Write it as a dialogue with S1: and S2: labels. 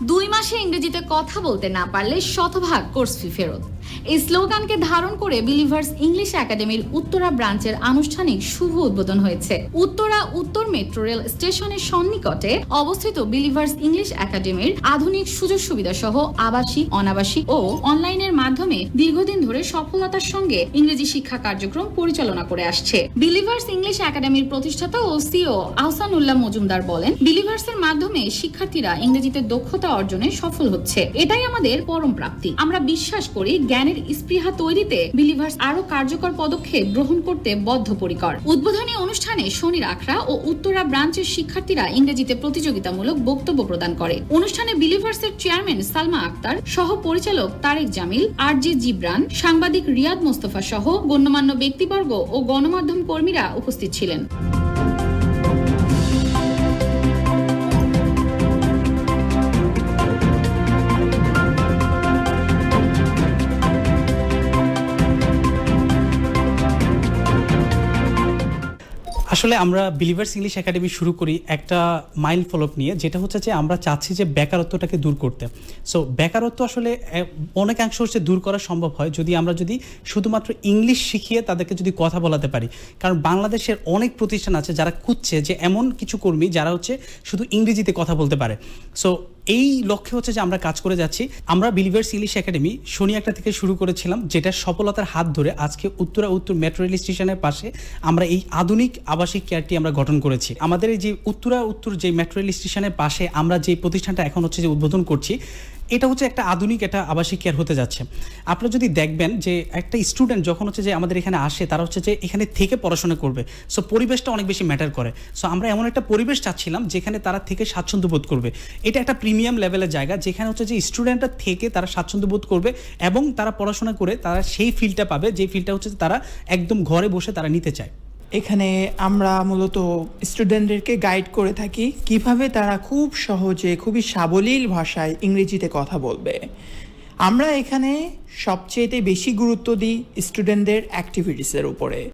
S1: 2 মাসে ইংরেজিতে কথা বলতে না পারলে শতভাগ কোর্স ফি ফেরত। এই স্লোগানকে ধারণ করে বিলিভার্স ইংলিশ একাডেমির উত্তরা ব্রাঞ্চের আনুষ্ঠানিক শুভ উদ্বোধন হয়েছে। উত্তরা উত্তর মেট্রো রেল স্টেশনের সন্নিকটে অবস্থিত বিলিভার্স ইংলিশ একাডেমির আধুনিক সুযোগ সুবিধা সহ আবাসিক, অনাবাসিক ও অনলাইনের মাধ্যমে দীর্ঘদিন ধরে সফলতার সঙ্গে ইংরেজি শিক্ষা কার্যক্রম পরিচালনা করে আসছে। বিলিভার্স ইংলিশ একাডেমির প্রতিষ্ঠাতা ও সিও আহসানুল্লাহ মজুমদার বলেন, বিলিভার্সের মাধ্যমে শিক্ষার্থীরা ইংরেজিতে দক্ষতা অর্জনে সফল হচ্ছে। এটাই আমাদের পরম প্রাপ্তি। আমরা বিশ্বাস করি জ্ঞানের স্পৃহা তৈরিতে বিলিভার্স আরো কার্যকর পদক্ষেপ গ্রহণ করতে বদ্ধপরিকর। উদ্বোধনী অনুষ্ঠানে শনির আখড়া ও উত্তরা ব্রাঞ্চের শিক্ষার্থীরা ইংরেজিতে প্রতিযোগিতামূলক বক্তব্য প্রদান করে। অনুষ্ঠানে বিলিভার্সের চেয়ারম্যান সালমা আক্তার, সহ পরিচালক তারেক জামিল, আরজে জিবরান, সাংবাদিক রিয়াদ মোস্তফা সহ গণ্যমান্য ব্যক্তিবর্গ ও গণমাধ্যম কর্মীরা উপস্থিত ছিলেন।
S2: আসলে আমরা বিলিভার্স ইংলিশ একাডেমি শুরু করি একটা মাইল ফলক নিয়ে, যেটা হচ্ছে যে আমরা চাচ্ছি যে বেকারত্বটাকে দূর করতে। সো বেকারত্ব আসলে অনেকাংশ হচ্ছে দূর করা সম্ভব হয় যদি শুধুমাত্র ইংলিশ শিখিয়ে তাদেরকে যদি কথা বলাতে পারি। কারণ বাংলাদেশের অনেক প্রতিষ্ঠান আছে যারা খুঁজছে যে এমন কিছু কর্মী যারা হচ্ছে শুধু ইংরেজিতে কথা বলতে পারে। সো এই লক্ষ্যে হচ্ছে যে আমরা কাজ করে যাচ্ছি। আমরা বিলিভার্স ইংলিশ একাডেমি শনি একটা থেকে শুরু করেছিলাম, যেটা সফলতার হাত ধরে আজকে উত্তর মেট্রো রেল স্টেশনের পাশে আমরা এই আধুনিক আবাসিক কেয়ারটি আমরা গঠন করেছি। আমাদের এই যে উত্তর যে মেট্রো রেল স্টেশনের পাশে আমরা যে প্রতিষ্ঠানটা এখন হচ্ছে যে উদ্বোধন করছি, এটা হচ্ছে একটা আধুনিক একটা আবাসিক কেয়ার হতে যাচ্ছে। আপনারা যদি দেখবেন যে একটা স্টুডেন্ট যখন হচ্ছে যে আমাদের এখানে আসে, তারা হচ্ছে যে এখানে থেকে পড়াশোনা করবে। সো পরিবেশটা অনেক বেশি ম্যাটার করে। সো আমরা এমন একটা পরিবেশ চাচ্ছিলাম যেখানে তারা থেকে স্বাচ্ছন্দ্য বোধ করবে। এটা একটা প্রিমিয়াম লেভেলের জায়গা, যেখানে হচ্ছে যে স্টুডেন্টরা থেকে তারা স্বাচ্ছন্দ্য বোধ করবে এবং তারা পড়াশোনা করে তারা সেই ফিল্ডটা পাবে, যে ফিল্ডটা হচ্ছে তারা একদম ঘরে বসে তারা নিতে চায়।
S3: এখানে আমরা মূলত স্টুডেন্টদেরকে গাইড করে থাকি কিভাবে তারা খুব সহজে, খুবই সাবলীল ভাষায় ইংরেজিতে কথা বলবে। আমরা এখানে সবচেয়ে বেশি গুরুত্ব দিই স্টুডেন্টদের অ্যাক্টিভিটিসের উপরে।